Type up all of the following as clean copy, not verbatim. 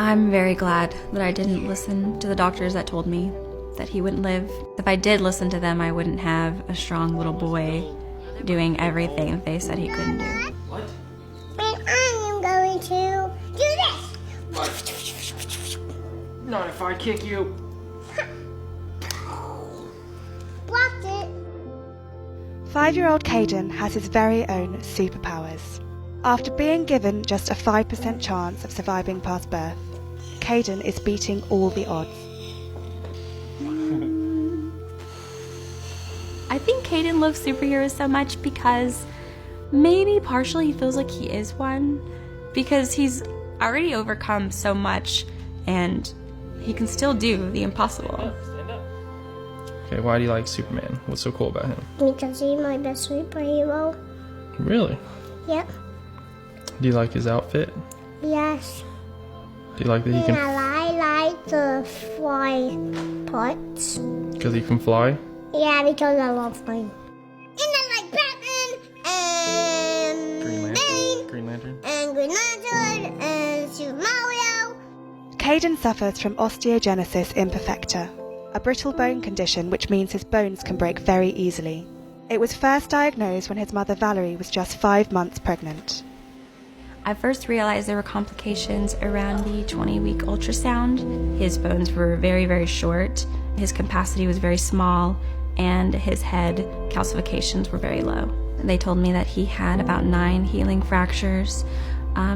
I'm very glad that I didn't listen to the doctors that told me that he wouldn't live. If I did listen to them, I wouldn't have a strong little boy doing everything that they said he couldn't do. What? And I am going to do this. What? Not if I kick you. Blocked it. 5-year-old Kaden has his very own superpowers. After being given just a 5% chance of surviving past birth, Kaden is beating all the odds. I think Kaden loves superheroes so much because maybe partially he feels like he is one, because he's already overcome so much and he can still do the impossible. Okay, why do you like Superman? What's so cool about him? Because he's my best superhero. Really? Yep. Do you like his outfit? Yes. Do you like that he can... And I like the fly parts. Because he can fly? Yeah, because I love flying. And I like Batman and Green Lantern? Bane Green Lantern? and Green Lantern and Super Mario. Kaden suffers from osteogenesis imperfecta, a brittle bone condition which means his bones can break very easily. It was first diagnosed when his mother Valerie was just 5 months pregnant. I first realized there were complications around the 20-week ultrasound. His bones were very, very short, his capacity was very small, and his head calcifications were very low. They told me that he had about 9 healing fractures.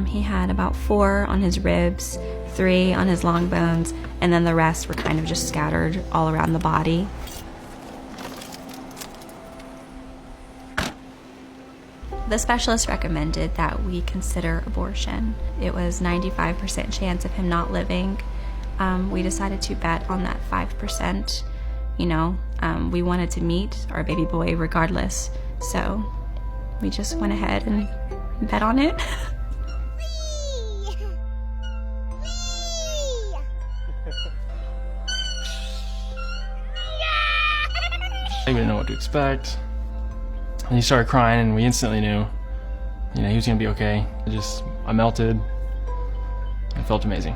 He had about 4 on his ribs, 3 on his long bones, and then the rest were kind of just scattered all around the body. The specialist recommended that we consider abortion. It was 95% chance of him not living. We decided to bet on that 5%. We wanted to meet our baby boy regardless, so we just went ahead and bet on it. We didn't know what to expect. And he started crying, and we instantly knew, he was gonna be okay. I melted. It felt amazing.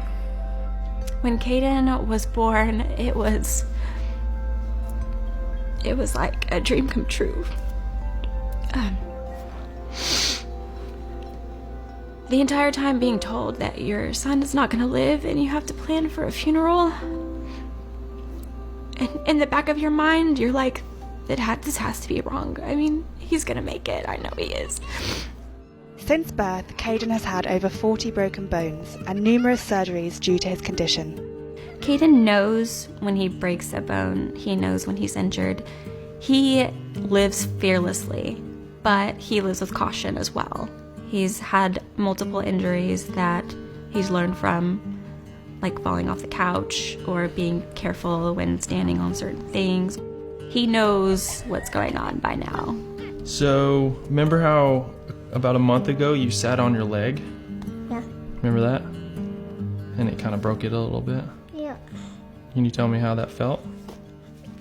When Kaden was born, it was like a dream come true. The entire time being told that your son is not gonna live and you have to plan for a funeral, and in the back of your mind, you're like, this has to be wrong. I mean, he's gonna make it. I know he is. Since birth, Kaden has had over 40 broken bones and numerous surgeries due to his condition. Kaden knows when he breaks a bone. He knows when he's injured. He lives fearlessly, but he lives with caution as well. He's had multiple injuries that he's learned from, like falling off the couch or being careful when standing on certain things. He knows what's going on by now. So, remember how about a month ago you sat on your leg? Yeah. Remember that? And it kind of broke it a little bit? Yeah. Can you tell me how that felt?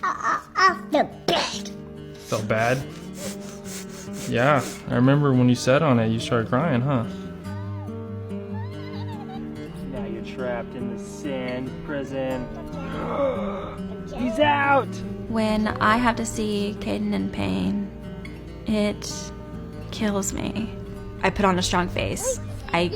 Off the bed. Felt bad? Yeah, I remember when you sat on it, you started crying, huh? Now you're trapped in the sand prison. He's out! When I have to see Kaden in pain, it kills me. I put on a strong face. I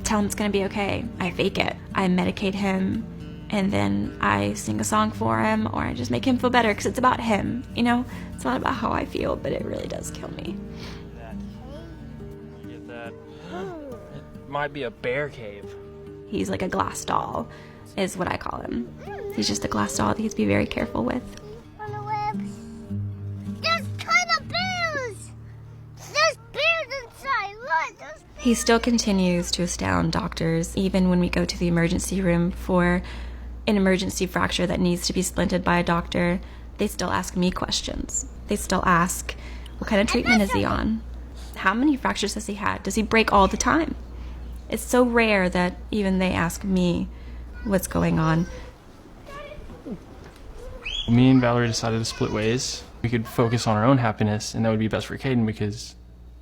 tell him it's gonna be okay. I fake it. I medicate him, and then I sing a song for him, or I just make him feel better because it's about him. It's not about how I feel, but it really does kill me. Get that? It might be a bear cave. He's like a glass doll, is what I call him. He's just a glass doll that you have to be very careful with. On the web. There's kind of bears. There's bears inside. Look, there's bears. He still continues to astound doctors, even when we go to the emergency room for an emergency fracture that needs to be splinted by a doctor. They still ask me questions. They still ask, what kind of treatment is he on? How many fractures has he had? Does he break all the time? It's so rare that even they ask me what's going on. Me and Valerie decided to split ways. We could focus on our own happiness, and that would be best for Kaden because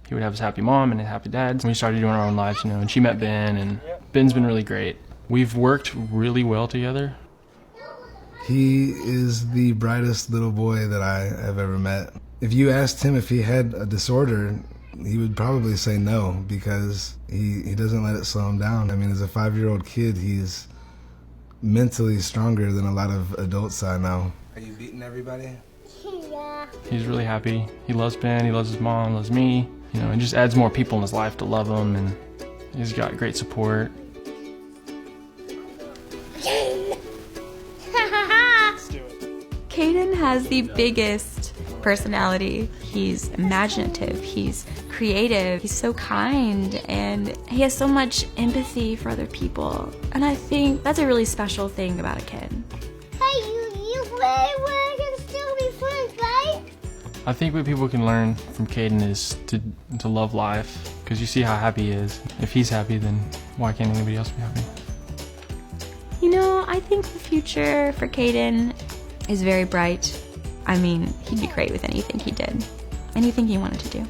he would have his happy mom and a happy dad. We started doing our own lives, and she met Ben, and Ben's been really great. We've worked really well together. He is the brightest little boy that I have ever met. If you asked him if he had a disorder, he would probably say no, because he doesn't let it slow him down. I mean, as a 5-year-old kid, he's mentally stronger than a lot of adults I know. Are you beating everybody? Yeah. He's really happy. He loves Ben, he loves his mom, loves me. You know, it just adds more people in his life to love him, and he's got great support. Kaden has the biggest personality. He's imaginative, he's creative, he's so kind, and he has so much empathy for other people. And I think that's a really special thing about a kid. Hey, you we're gonna still be friends, right? I think what people can learn from Kaden is to love life, because you see how happy he is. If he's happy, then why can't anybody else be happy? You know, I think the future for Kaden is very bright. I mean, he'd be great with anything he did, anything he wanted to do.